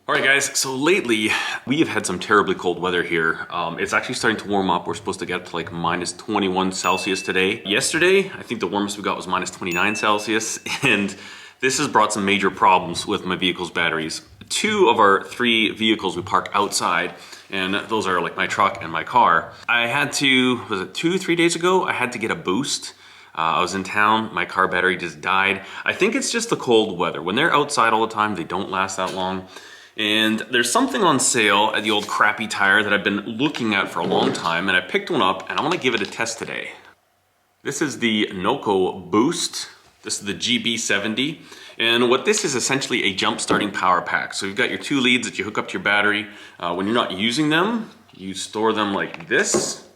All right guys, so lately we have had some terribly cold weather here. It's actually starting to warm up. We're supposed to get up to like minus 21 Celsius today. Yesterday, I think the warmest we got was minus 29 Celsius, and this has brought some major problems with my vehicle's batteries. 2 of our 3 vehicles we park outside, and those are like my truck and my car. I had to, was it 2-3 days ago? I had to get a boost. I was in town, my car battery just died. I think it's just the cold weather. When they're outside all the time, they don't last that long. And there's something on sale at the old crappy tire that I've been looking at for a long time, and I picked one up and I want to give it a test today. This is the Noco Boost. This is the GB70. And what this is essentially a jump starting power pack. So you've got your 2 leads that you hook up to your battery. When you're not using them, you store them like this.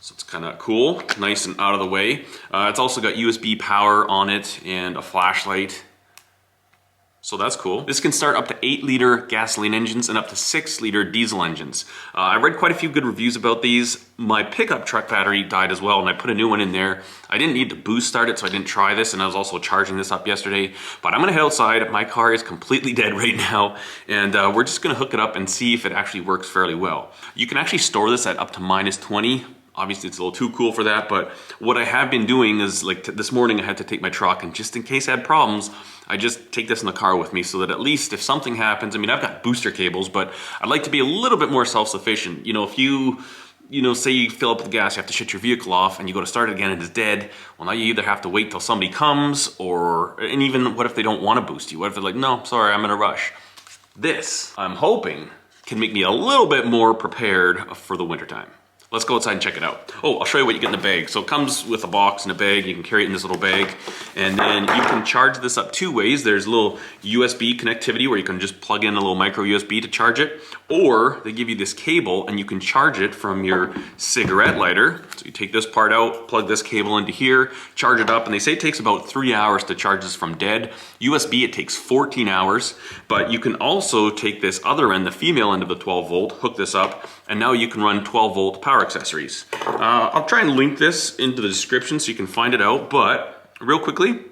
So it's kind of cool, nice and out of the way. It's also got USB power on it and a flashlight. So that's cool. This can start up to 8-liter gasoline engines and up to 6-liter diesel engines. I read quite a few good reviews about these. My pickup truck battery died as well, and I put a new one in there. I didn't need to boost start it, so I didn't try this, and I was also charging this up yesterday. But I'm gonna head outside. My car is completely dead right now, and we're just gonna hook it up and see if it actually works fairly well. You can actually store this at up to minus 20. Obviously it's a little too cool for that, but what I have been doing is, like this morning I had to take my truck, and just in case I had problems, I just take this in the car with me so that at least if something happens, I mean, I've got booster cables, but I'd like to be a little bit more self-sufficient. You know, if you say you fill up with gas, you have to shut your vehicle off and you go to start it again and it's dead, well, now you either have to wait till somebody comes, and even what if they don't want to boost you? What if they're like, no, sorry, I'm in a rush? This, I'm hoping, can make me a little bit more prepared for the wintertime. Let's go outside and check it out. Oh, I'll show you what you get in the bag. So it comes with a box and a bag. You can carry it in this little bag. And then you can charge this up 2 ways. There's a little USB connectivity where you can just plug in a little micro USB to charge it. Or they give you this cable and you can charge it from your cigarette lighter. So you take this part out, plug this cable into here, charge it up. And they say it takes about 3 hours to charge this from dead. USB, it takes 14 hours. But you can also take this other end, the female end of the 12 volt, hook this up, and now you can run 12 volt power accessories. I'll try and link this into the description so you can find it out, but real quickly,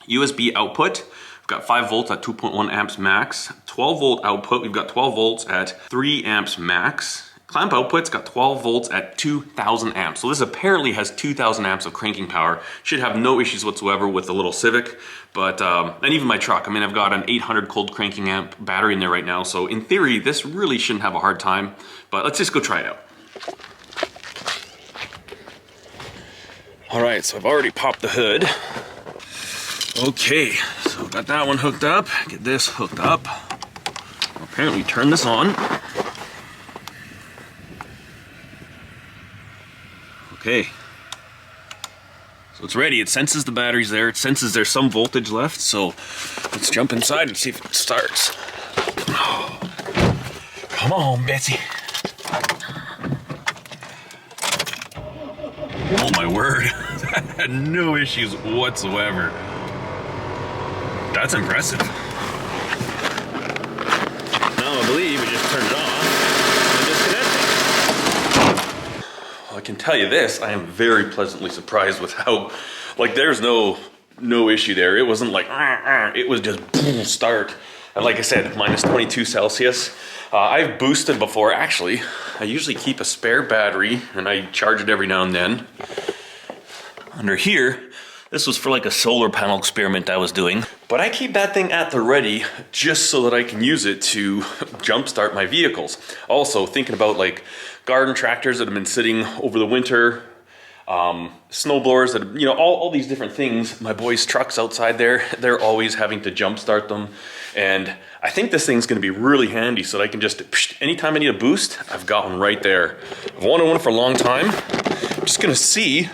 USB output, we've got 5 volts at 2.1 amps max, 12 volt output, we've got 12 volts at 3 amps max. Clamp output's got 12 volts at 2,000 amps. So this apparently has 2,000 amps of cranking power. Should have no issues whatsoever with the little Civic, but, and even my truck. I mean, I've got an 800 cold cranking amp battery in there right now. So in theory, this really shouldn't have a hard time, but let's just go try it out. All right, so I've already popped the hood. Okay, so got that one hooked up. Get this hooked up. Apparently turn this on. Okay, so it's ready. It senses the battery's there. It senses there's some voltage left. So let's jump inside and see if it starts. Oh, come on, Betsy. Oh my word, had no issues whatsoever. That's impressive. Now I believe we just turned it off and disconnect it. I can tell you this, I am very pleasantly surprised with how, like, there's no issue there. It wasn't like, it was just boom, start. And like I said, minus 22 Celsius. I've boosted before, actually. I usually keep a spare battery and I charge it every now and then. Under here, this was for like a solar panel experiment I was doing. But I keep that thing at the ready just so that I can use it to jumpstart my vehicles. Also, thinking about like garden tractors that have been sitting over the winter, snow blowers that, you know, all these different things. My boys' trucks outside there, they're always having to jumpstart them. And I think this thing's gonna be really handy so that I can just, anytime I need a boost, I've got one right there. I've wanted one for a long time. I'm just gonna see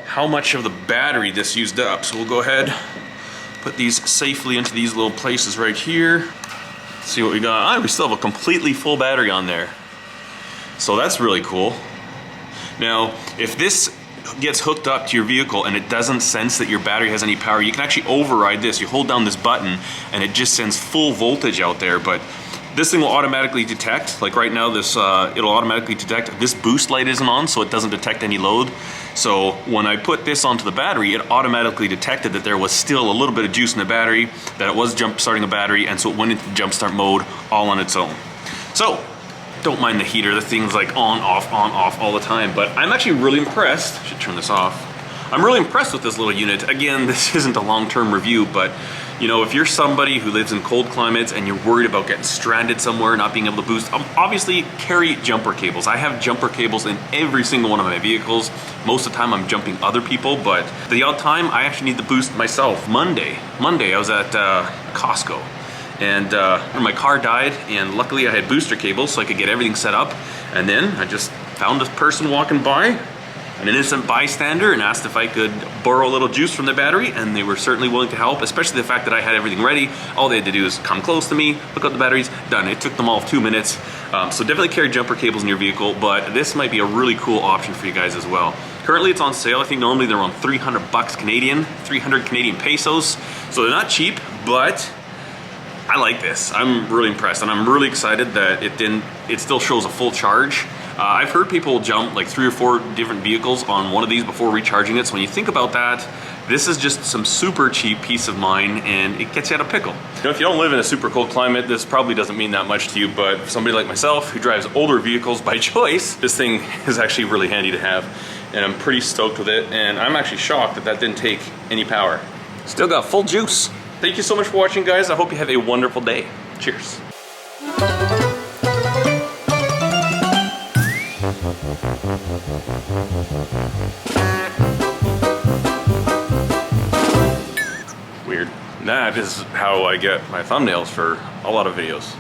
how much of the battery this used up. So we'll go ahead, put these safely into these little places right here. See what we got. We still have a completely full battery on there. So that's really cool. Now, if this gets hooked up to your vehicle and it doesn't sense that your battery has any power, you can actually override this. You hold down this button and it just sends full voltage out there, but this thing will automatically detect, like right now this, it'll automatically detect this boost light isn't on, so it doesn't detect any load. So when I put this onto the battery, it automatically detected that there was still a little bit of juice in the battery, that it was jump starting a battery, and so it went into jump start mode all on its own. So don't mind the heater, the thing's like on, off all the time, but I'm actually really impressed. Should turn this off. I'm really impressed with this little unit. Again, this isn't a long-term review, but you know, if you're somebody who lives in cold climates and you're worried about getting stranded somewhere, not being able to boost, obviously carry jumper cables. I have jumper cables in every single one of my vehicles. Most of the time I'm jumping other people, but the odd time I actually need to boost myself. Monday I was at Costco, and my car died, and luckily I had booster cables so I could get everything set up. And then I just found a person walking by, an innocent bystander, and asked if I could borrow a little juice from the battery, and they were certainly willing to help, especially the fact that I had everything ready. All they had to do is come close to me, hook up the batteries, done. It took them all 2 minutes. So definitely carry jumper cables in your vehicle, but this might be a really cool option for you guys as well. Currently it's on sale. I think normally they're around 300 bucks Canadian, 300 Canadian pesos. So they're not cheap, but I like this. I'm really impressed, and I'm really excited that it still shows a full charge. I've heard people jump like 3 or 4 different vehicles on one of these before recharging it. So when you think about that, this is just some super cheap peace of mind, and it gets you out of pickle. You know, if you don't live in a super cold climate, this probably doesn't mean that much to you, but for somebody like myself who drives older vehicles by choice, this thing is actually really handy to have, and I'm pretty stoked with it, and I'm actually shocked that that didn't take any power. Still got full juice. Thank you so much for watching, guys. I hope you have a wonderful day. Cheers. Weird. That is how I get my thumbnails for a lot of videos.